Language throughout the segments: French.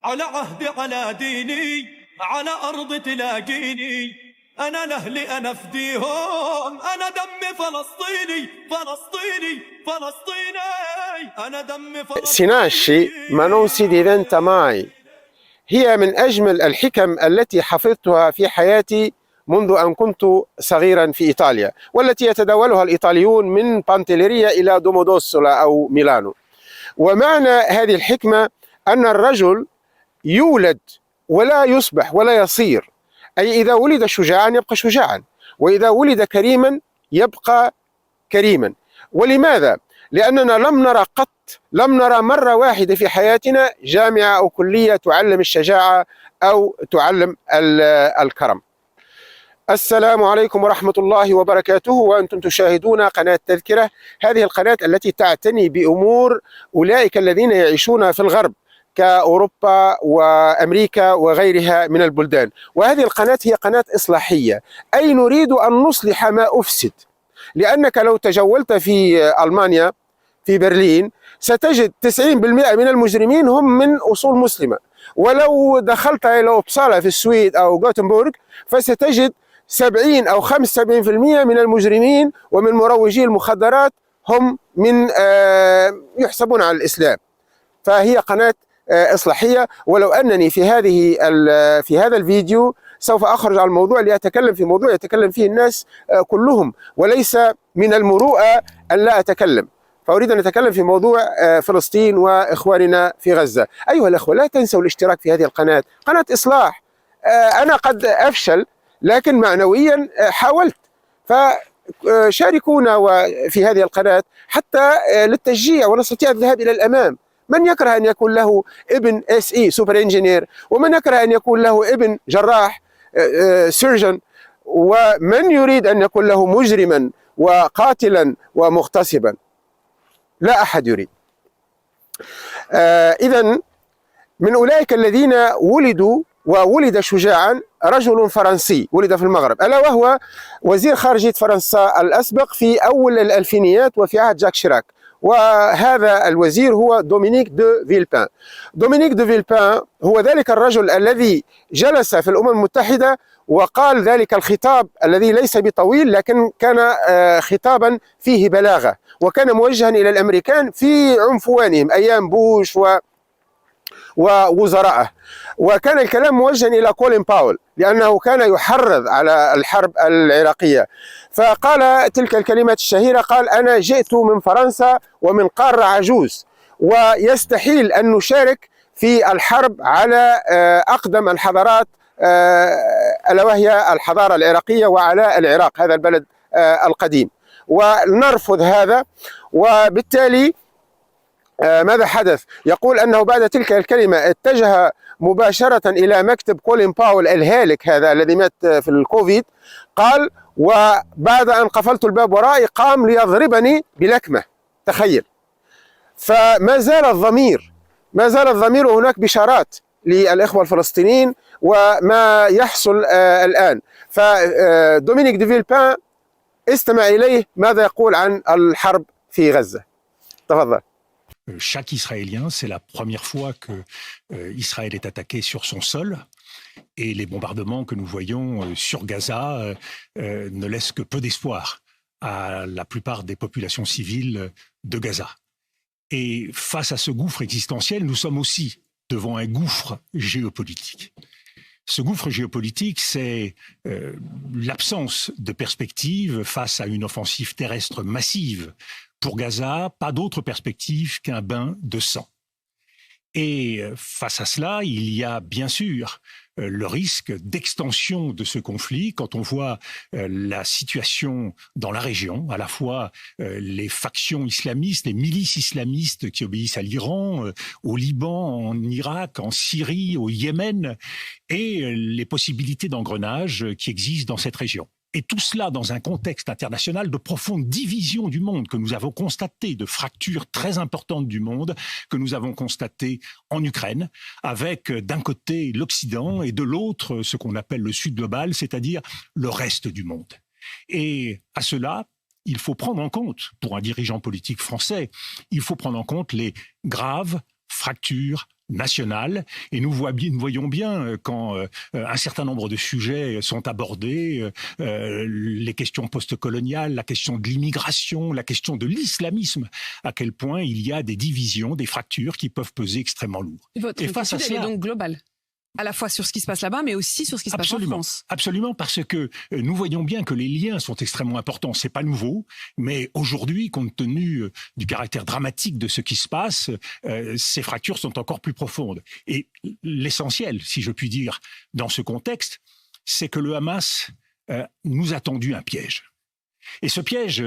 على عهدي على ديني على أرض تلاقيني أنا لأهلي أنا فديهم أنا دمي فلسطيني فلسطيني فلسطيني أنا دمي Si nasci ma non si diventa mai هي من أجمل الحكم التي حفظتها في حياتي منذ أن كنت صغيرا في إيطاليا، والتي يتداولها الإيطاليون من بانتيليريا إلى دومودوسولا أو ميلانو. ومعنى هذه الحكمة أن الرجل يولد ولا يصبح ولا يصير، أي إذا ولد شجاعا يبقى شجاعا، وإذا ولد كريما يبقى كريما. ولماذا؟ لأننا لم نرى مرة واحدة في حياتنا جامعة أو كلية تعلم الشجاعة أو تعلم الكرم. السلام عليكم ورحمة الله وبركاته، وأنتم تشاهدون قناة تذكرة، هذه القناة التي تعتني بأمور أولئك الذين يعيشون في الغرب كأوروبا وأمريكا وغيرها من البلدان. وهذه القناة هي قناة إصلاحية، أي نريد أن نصلح ما أفسد. لأنك لو تجولت في ألمانيا في برلين ستجد 90% من المجرمين هم من أصول مسلمة، ولو دخلت إلى أوبسالا في السويد أو غوتنبورغ فستجد 70 أو 75% من المجرمين ومن مروجي المخدرات هم من يحسبون على الإسلام. فهي قناة إصلاحية. ولو أنني في هذا الفيديو سوف أخرج على الموضوع لأتكلم في موضوع يتكلم فيه الناس كلهم، وليس من المروءة أن لا أتكلم، فأريد أن أتكلم في موضوع فلسطين وإخواننا في غزة. أيها الأخوة، لا تنسوا الاشتراك في هذه القناة، قناة إصلاح. أنا قد أفشل لكن معنويا حاولت، فشاركونا في هذه القناة حتى للتشجيع ونستطيع الذهاب إلى الأمام. من يكره أن يكون له ابن SE سوبر انجينير، ومن يكره أن يكون له ابن جراح سيرجن، ومن يريد أن يكون له مجرما وقاتلا ومغتصبا؟ لا أحد يريد. إذن من أولئك الذين ولدوا وولد شجاعا رجل فرنسي ولد في المغرب، ألا وهو وزير خارجية فرنسا الأسبق في أول الألفينيات وفي عهد جاك شيراك، وهذا الوزير هو دومينيك دو فيلبان. دومينيك دو فيلبان هو ذلك الرجل الذي جلس في الأمم المتحدة وقال ذلك الخطاب الذي ليس بطويل لكن كان خطابا فيه بلاغة، وكان موجها إلى الأمريكان في عنفوانهم أيام بوش ووزرائه. وكان الكلام موجها إلى كولين باول لأنه كان يحرض على الحرب العراقية. فقال تلك الكلمات الشهيرة، قال: أنا جئت من فرنسا ومن قارة عجوز، ويستحيل أن نشارك في الحرب على أقدم الحضارات، ألا وهي الحضارة العراقية وعلى العراق هذا البلد القديم، ونرفض هذا. وبالتالي ماذا حدث؟ يقول أنه بعد تلك الكلمة اتجه مباشرة إلى مكتب كولين باول الهالك هذا الذي مات في الكوفيد. قال: وبعد أن قفلت الباب ورائي قام ليضربني بلكمة. تخيل. فما زال الضمير وهناك بشارات للإخوة الفلسطينيين وما يحصل الآن. فدومينيك دي فيلبان استمع إليه ماذا يقول عن الحرب في غزة. تفضل. Chaque Israélien, c'est la première fois que Israël est attaqué sur son sol, et les bombardements que nous voyons sur Gaza ne laissent que peu d'espoir à la plupart des populations civiles de Gaza. Et face à ce gouffre existentiel, nous sommes aussi devant un gouffre géopolitique. Ce gouffre géopolitique, c'est l'absence de perspective face à une offensive terrestre massive. Pour Gaza, pas d'autre perspective qu'un bain de sang. Et face à cela, il y a bien sûr le risque d'extension de ce conflit quand on voit la situation dans la région, à la fois les factions islamistes, les milices islamistes qui obéissent à l'Iran, au Liban, en Irak, en Syrie, au Yémen, et les possibilités d'engrenage qui existent dans cette région. Et tout cela dans un contexte international de profonde division du monde que nous avons constaté, de fractures très importantes du monde que nous avons constatées en Ukraine, avec d'un côté l'Occident et de l'autre ce qu'on appelle le Sud global, c'est-à-dire le reste du monde. Et à cela, il faut prendre en compte, pour un dirigeant politique français, il faut prendre en compte les graves fractures nationale. Et nous voyons bien quand un certain nombre de sujets sont abordés, les questions post-coloniales, la question de l'immigration, la question de l'islamisme, à quel point il y a des divisions, des fractures qui peuvent peser extrêmement lourd. Votre inquiétude, elle est donc globale, à la fois sur ce qui se passe là-bas, mais aussi sur ce qui se passe en France. Absolument, parce que nous voyons bien que les liens sont extrêmement importants. C'est pas nouveau, mais aujourd'hui, compte tenu du caractère dramatique de ce qui se passe, ces fractures sont encore plus profondes. Et l'essentiel, si je puis dire, dans ce contexte, c'est que le Hamas nous a tendu un piège. Et ce piège,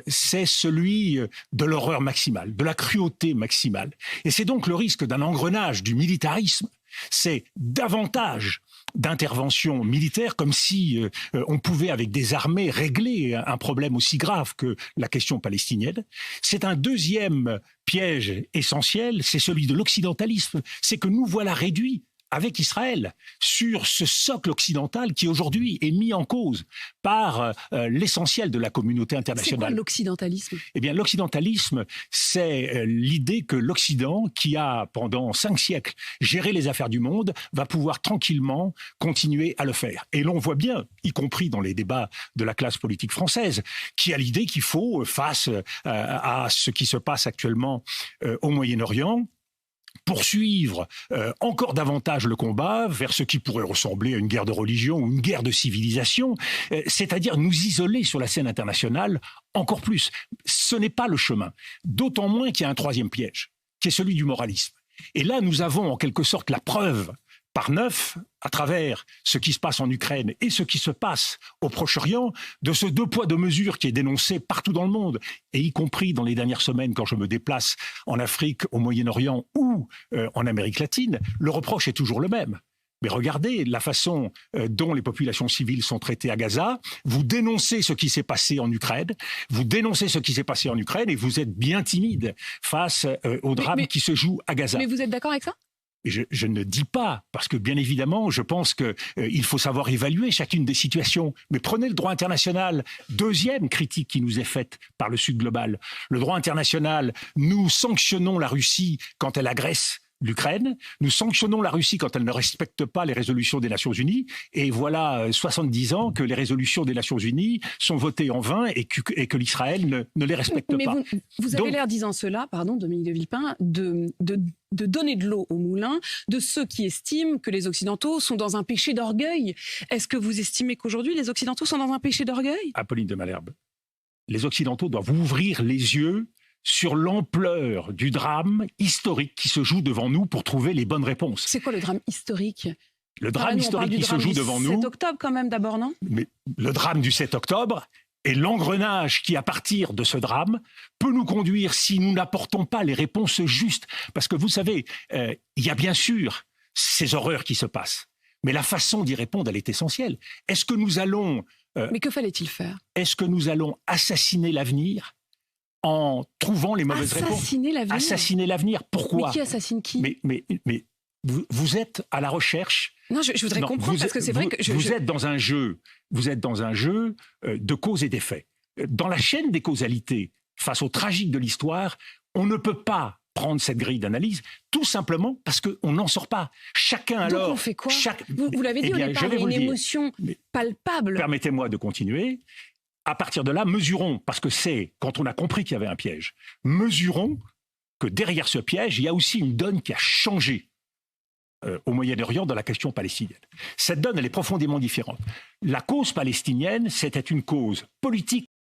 c'est celui de l'horreur maximale, de la cruauté maximale. Et c'est donc le risque d'un engrenage du militarisme. C'est davantage d'interventions militaires, comme si on pouvait, avec des armées, régler un problème aussi grave que la question palestinienne. C'est un deuxième piège essentiel, c'est celui de l'occidentalisme. C'est que nous voilà réduits avec Israël sur ce socle occidental qui aujourd'hui est mis en cause par l'essentiel de la communauté internationale. C'est quoi l'occidentalisme ? Eh bien, l'occidentalisme, c'est l'idée que l'Occident, qui a pendant 5 siècles géré les affaires du monde, va pouvoir tranquillement continuer à le faire. Et l'on voit bien, y compris dans les débats de la classe politique française, qui a l'idée qu'il faut, face à ce qui se passe actuellement au Moyen-Orient, poursuivre encore davantage le combat vers ce qui pourrait ressembler à une guerre de religion ou une guerre de civilisation, c'est-à-dire nous isoler sur la scène internationale encore plus. Ce n'est pas le chemin, d'autant moins qu'il y a un troisième piège, qui est celui du moralisme. Et là, nous avons en quelque sorte la preuve par 9, à travers ce qui se passe en Ukraine et ce qui se passe au Proche-Orient, de ce 2 poids 2 mesures qui est dénoncé partout dans le monde, et y compris dans les dernières semaines quand je me déplace en Afrique, au Moyen-Orient ou en Amérique latine, le reproche est toujours le même. Mais regardez la façon dont les populations civiles sont traitées à Gaza. Vous dénoncez ce qui s'est passé en Ukraine, et vous êtes bien timide face au drame qui se joue à Gaza. Mais vous êtes d'accord avec ça ? Je ne dis pas, parce que bien évidemment, je pense qu'il faut savoir évaluer chacune des situations. Mais prenez le droit international, deuxième critique qui nous est faite par le Sud global. Le droit international, nous sanctionnons la Russie quand elle agresse l'Ukraine, nous sanctionnons la Russie quand elle ne respecte pas les résolutions des Nations Unies, et voilà 70 ans que les résolutions des Nations Unies sont votées en vain et que l'Israël ne les respecte pas. Mais vous avez l'air, disant cela, Dominique de Villepin, de donner de l'eau au moulin de ceux qui estiment que les Occidentaux sont dans un péché d'orgueil. Est-ce que vous estimez qu'aujourd'hui les Occidentaux sont dans un péché d'orgueil ? Apolline de Malherbe, les Occidentaux doivent ouvrir les yeux sur l'ampleur du drame historique qui se joue devant nous pour trouver les bonnes réponses. C'est quoi le drame historique ? Le drame historique qui se joue devant nous... 7 octobre quand même d'abord, non ? Mais le drame du 7 octobre et l'engrenage qui, à partir de ce drame, peut nous conduire, si nous n'apportons pas les réponses justes. Parce que vous savez, il y a bien sûr ces horreurs qui se passent, mais la façon d'y répondre, elle est essentielle. Est-ce que nous allons... mais que fallait-il faire ? Est-ce que nous allons assassiner l'avenir en trouvant les mauvaises réponses? Assassiner l'avenir. Pourquoi? Mais qui assassine qui? Mais vous êtes à la recherche. Non, je voudrais comprendre, parce que c'est vrai que... Vous êtes dans un jeu de cause et d'effet. Dans la chaîne des causalités, face au tragique de l'histoire, on ne peut pas prendre cette grille d'analyse, tout simplement parce qu'on n'en sort pas. Chacun alors... Donc on fait quoi? Vous l'avez dit au départ, il y a une émotion palpable. Permettez-moi de continuer. À partir de là, mesurons, parce que c'est quand on a compris qu'il y avait un piège, mesurons que derrière ce piège, il y a aussi une donne qui a changé au Moyen-Orient dans la question palestinienne. Cette donne, elle est profondément différente. La cause palestinienne, c'était une cause politique